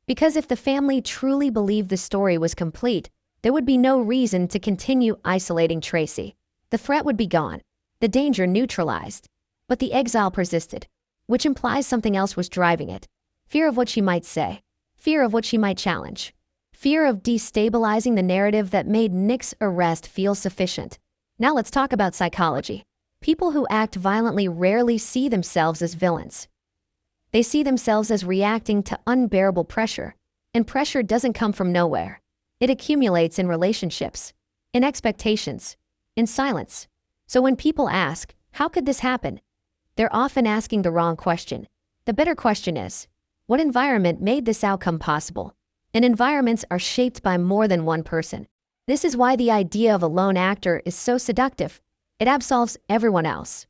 Because if the family truly believed the story was complete, there would be no reason to continue isolating Tracy. The threat would be gone, the danger neutralized. But the exile persisted, which implies something else was driving it. Fear of what she might say. Fear of what she might challenge. Fear of destabilizing the narrative that made Nick's arrest feel sufficient. Now let's talk about psychology. People who act violently rarely see themselves as villains. They see themselves as reacting to unbearable pressure. And pressure doesn't come from nowhere. It accumulates in relationships, in expectations, in silence. So when people ask, how could this happen? They're often asking the wrong question. The better question is, what environment made this outcome possible? And environments are shaped by more than one person. This is why the idea of a lone actor is so seductive. It absolves everyone else.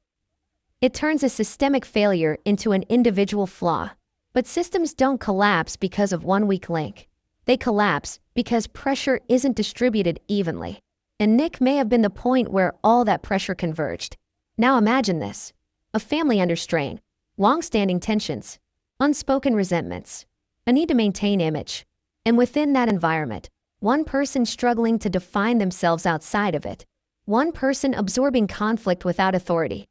It turns a systemic failure into an individual flaw. But systems don't collapse because of one weak link. They collapse because pressure isn't distributed evenly. And Nick may have been the point where all that pressure converged. Now imagine this. A family under strain, long-standing tensions, unspoken resentments, a need to maintain image. And within that environment, one person struggling to define themselves outside of it. One person absorbing conflict without authority.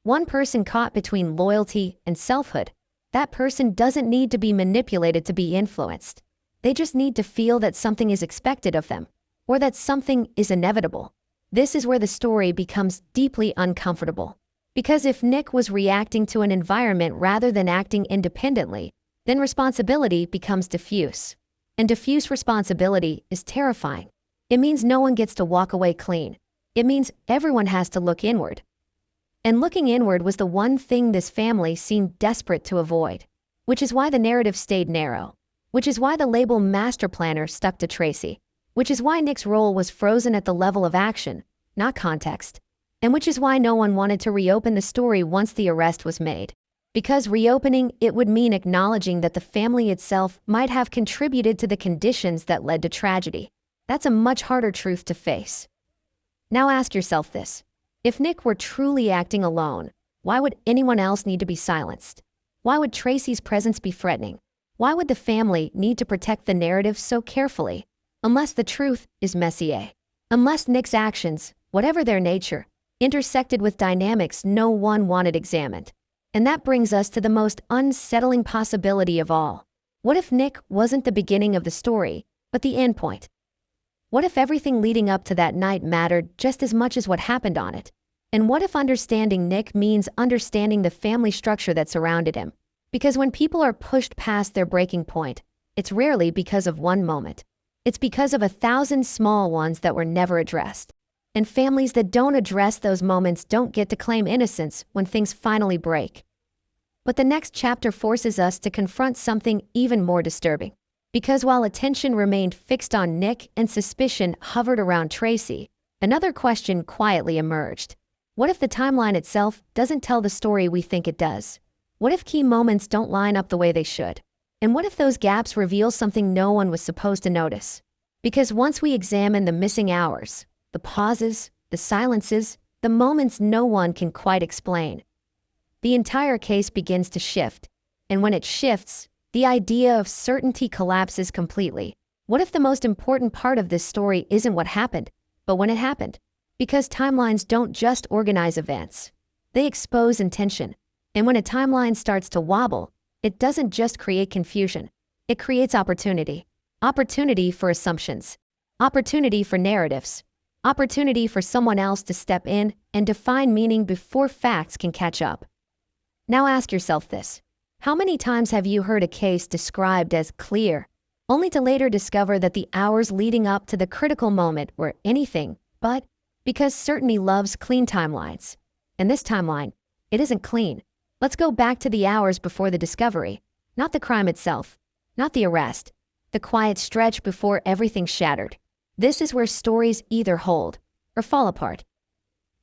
One person caught between loyalty and selfhood. That person doesn't need to be manipulated to be influenced. They just need to feel that something is expected of them, or that something is inevitable. This is where the story becomes deeply uncomfortable. Because if Nick was reacting to an environment rather than acting independently, then responsibility becomes diffuse. And diffuse responsibility is terrifying. It means no one gets to walk away clean. It means everyone has to look inward. And looking inward was the one thing this family seemed desperate to avoid. Which is why the narrative stayed narrow. Which is why the label master planner stuck to Tracy. Which is why Nick's role was frozen at the level of action, not context. And which is why no one wanted to reopen the story once the arrest was made. Because reopening it would mean acknowledging that the family itself might have contributed to the conditions that led to tragedy. That's a much harder truth to face. Now ask yourself this. If Nick were truly acting alone, why would anyone else need to be silenced? Why would Tracy's presence be threatening? Why would the family need to protect the narrative so carefully? Unless the truth is messier. Unless Nick's actions, whatever their nature, intersected with dynamics no one wanted examined. And that brings us to the most unsettling possibility of all. What if Nick wasn't the beginning of the story, but the end point? What if everything leading up to that night mattered just as much as what happened on it? And what if understanding Nick means understanding the family structure that surrounded him? Because when people are pushed past their breaking point, it's rarely because of one moment. It's because of 1,000 small ones that were never addressed. And families that don't address those moments don't get to claim innocence when things finally break. But the next chapter forces us to confront something even more disturbing. Because while attention remained fixed on Nick and suspicion hovered around Tracy, another question quietly emerged. What if the timeline itself doesn't tell the story we think it does? What if key moments don't line up the way they should? And what if those gaps reveal something no one was supposed to notice? Because once we examine the missing hours, the pauses, the silences, the moments no one can quite explain, the entire case begins to shift. And when it shifts, the idea of certainty collapses completely. What if the most important part of this story isn't what happened, but when it happened? Because timelines don't just organize events. They expose intention. And when a timeline starts to wobble, it doesn't just create confusion. It creates opportunity. Opportunity for assumptions. Opportunity for narratives. Opportunity for someone else to step in and define meaning before facts can catch up. Now ask yourself this. How many times have you heard a case described as clear, only to later discover that the hours leading up to the critical moment were anything but? Because certainty loves clean timelines. And this timeline, it isn't clean. Let's go back to the hours before the discovery, not the crime itself, not the arrest, the quiet stretch before everything shattered. This is where stories either hold or fall apart.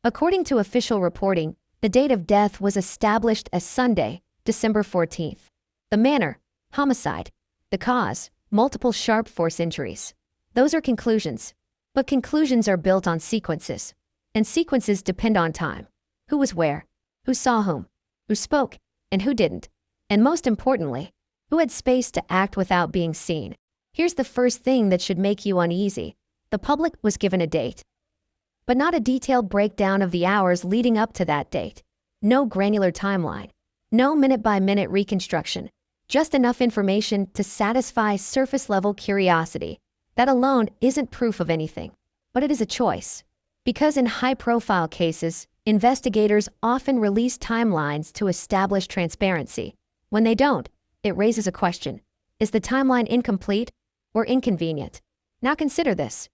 According to official reporting, the date of death was established as Sunday, December 14th. The manner, homicide. The cause, multiple sharp force injuries. Those are conclusions. But conclusions are built on sequences. And sequences depend on time. Who was where? Who saw whom? Who spoke? And who didn't? And most importantly, who had space to act without being seen? Here's the first thing that should make you uneasy. The public was given a date, but not a detailed breakdown of the hours leading up to that date. No granular timeline. No minute-by-minute reconstruction. Just enough information to satisfy surface-level curiosity. That alone isn't proof of anything, but it is a choice. Because in high-profile cases, investigators often release timelines to establish transparency. When they don't, it raises a question. Is the timeline incomplete or inconvenient? Now consider this.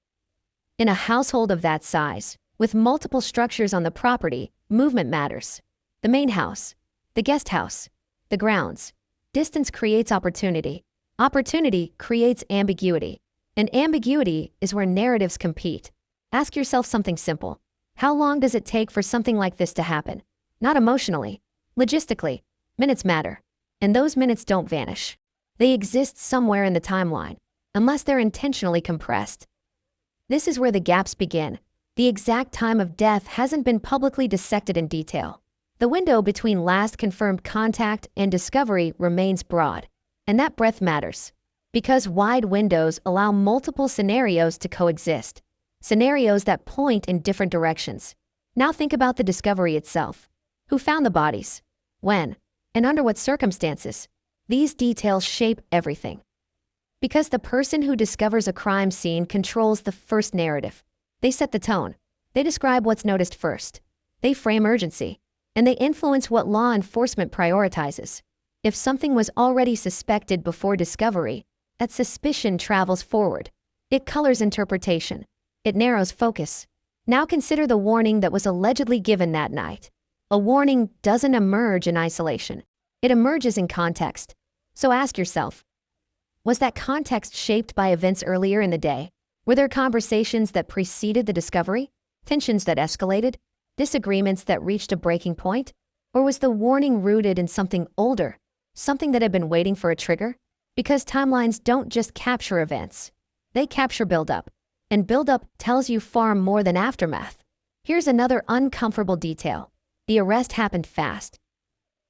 In a household of that size, with multiple structures on the property, movement matters. The main house, the guest house, the grounds. Distance creates opportunity. Opportunity creates ambiguity. And ambiguity is where narratives compete. Ask yourself something simple. How long does it take for something like this to happen? Not emotionally. Logistically, minutes matter. And those minutes don't vanish. They exist somewhere in the timeline, unless they're intentionally compressed. This is where the gaps begin. The exact time of death hasn't been publicly dissected in detail. The window between last confirmed contact and discovery remains broad. And that breadth matters. Because wide windows allow multiple scenarios to coexist. Scenarios that point in different directions. Now think about the discovery itself. Who found the bodies? When? And under what circumstances? These details shape everything. Because the person who discovers a crime scene controls the first narrative. They set the tone. They describe what's noticed first. They frame urgency. And they influence what law enforcement prioritizes. If something was already suspected before discovery, that suspicion travels forward. It colors interpretation. It narrows focus. Now consider the warning that was allegedly given that night. A warning doesn't emerge in isolation. It emerges in context. So ask yourself, was that context shaped by events earlier in the day? Were there conversations that preceded the discovery? Tensions that escalated? Disagreements that reached a breaking point? Or was the warning rooted in something older? Something that had been waiting for a trigger? Because timelines don't just capture events. They capture buildup. And buildup tells you far more than aftermath. Here's another uncomfortable detail. The arrest happened fast.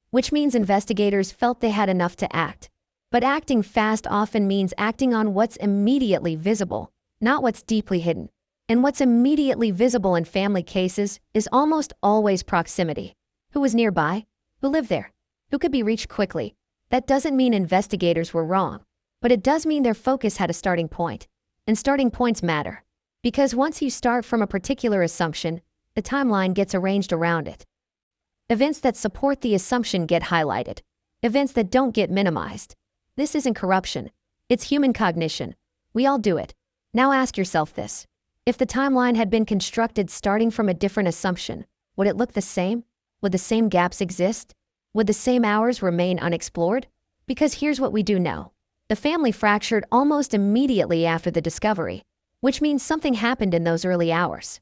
Which means investigators felt they had enough to act. But acting fast often means acting on what's immediately visible, not what's deeply hidden. And what's immediately visible in family cases is almost always proximity. Who was nearby? Who lived there? Who could be reached quickly? That doesn't mean investigators were wrong, but it does mean their focus had a starting point. And starting points matter. Because once you start from a particular assumption, the timeline gets arranged around it. Events that support the assumption get highlighted. Events that don't get minimized. This isn't corruption. It's human cognition. We all do it. Now ask yourself this. If the timeline had been constructed starting from a different assumption, would it look the same? Would the same gaps exist? Would the same hours remain unexplored? Because here's what we do know. The family fractured almost immediately after the discovery, which means something happened in those early hours.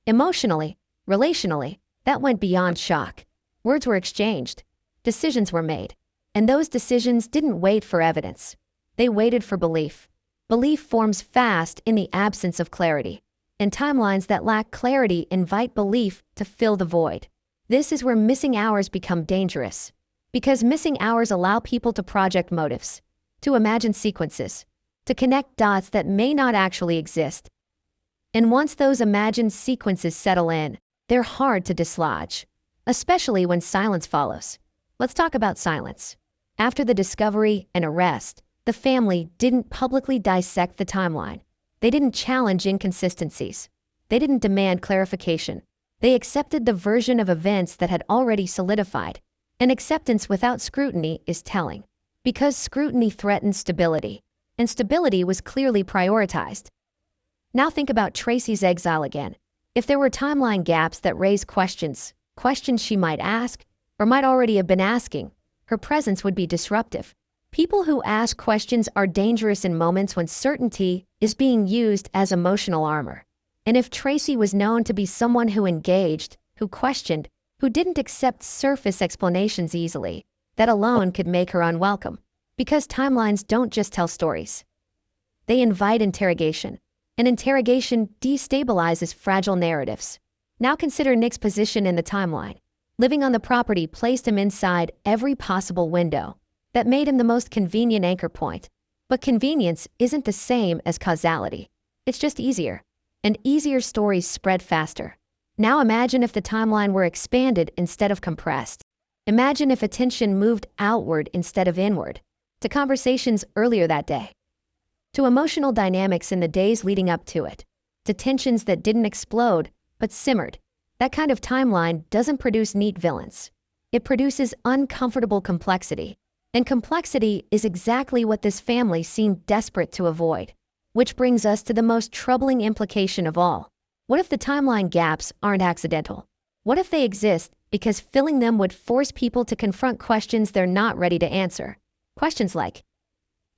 Emotionally, relationally, that went beyond shock. Words were exchanged, decisions were made, and those decisions didn't wait for evidence. They waited for belief. Belief forms fast in the absence of clarity, and timelines that lack clarity invite belief to fill the void. This is where missing hours become dangerous, because missing hours allow people to project motives, to imagine sequences, to connect dots that may not actually exist. And once those imagined sequences settle in, they're hard to dislodge, especially when silence follows. Let's talk about silence. After the discovery and arrest, the family didn't publicly dissect the timeline. They didn't challenge inconsistencies. They didn't demand clarification. They accepted the version of events that had already solidified. And acceptance without scrutiny is telling, because scrutiny threatens stability, and stability was clearly prioritized. Now think about Tracy's exile again. If there were timeline gaps that raise questions she might ask, or might already have been asking, her presence would be disruptive. People who ask questions are dangerous in moments when certainty is being used as emotional armor. And if Tracy was known to be someone who engaged, who questioned, who didn't accept surface explanations easily, that alone could make her unwelcome. Because timelines don't just tell stories. They invite interrogation, and interrogation destabilizes fragile narratives. Now consider Nick's position in the timeline. Living on the property placed him inside every possible window. That made him the most convenient anchor point. But convenience isn't the same as causality. It's just easier. And easier stories spread faster. Now imagine if the timeline were expanded instead of compressed. Imagine if attention moved outward instead of inward, to conversations earlier that day, to emotional dynamics in the days leading up to it, to tensions that didn't explode but simmered. That kind of timeline doesn't produce neat villains. It produces uncomfortable complexity. And complexity is exactly what this family seemed desperate to avoid. Which brings us to the most troubling implication of all. What if the timeline gaps aren't accidental? What if they exist because filling them would force people to confront questions they're not ready to answer? Questions like,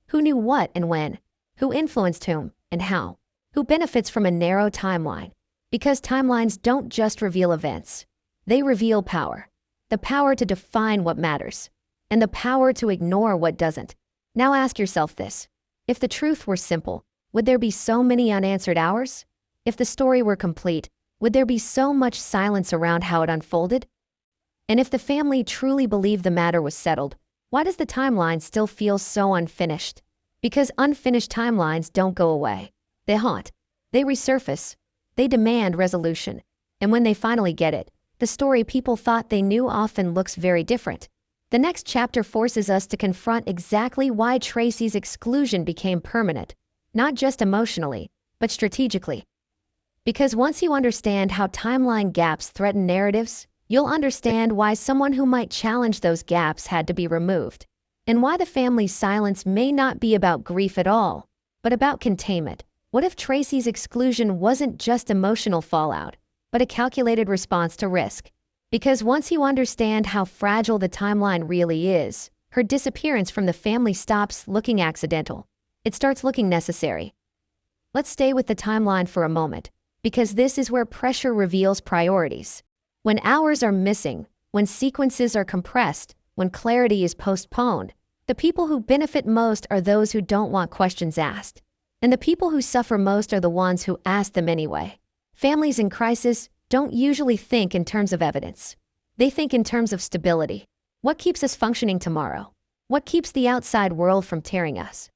who knew what and when? Who influenced whom and how? Who benefits from a narrow timeline? Because timelines don't just reveal events. They reveal power. The power to define what matters. And the power to ignore what doesn't. Now ask yourself this. If the truth were simple, would there be so many unanswered hours? If the story were complete, would there be so much silence around how it unfolded? And if the family truly believed the matter was settled, why does the timeline still feel so unfinished? Because unfinished timelines don't go away. They haunt. They resurface. They demand resolution. And when they finally get it, the story people thought they knew often looks very different. The next chapter forces us to confront exactly why Tracy's exclusion became permanent, not just emotionally, but strategically. Because once you understand how timeline gaps threaten narratives, you'll understand why someone who might challenge those gaps had to be removed, and why the family's silence may not be about grief at all, but about containment. What if Tracy's exclusion wasn't just emotional fallout, but a calculated response to risk? Because once you understand how fragile the timeline really is, her disappearance from the family stops looking accidental. It starts looking necessary. Let's stay with the timeline for a moment, because this is where pressure reveals priorities. When hours are missing, when sequences are compressed, when clarity is postponed, the people who benefit most are those who don't want questions asked. And the people who suffer most are the ones who ask them anyway. Families in crisis don't usually think in terms of evidence. They think in terms of stability. What keeps us functioning tomorrow? What keeps the outside world from tearing us?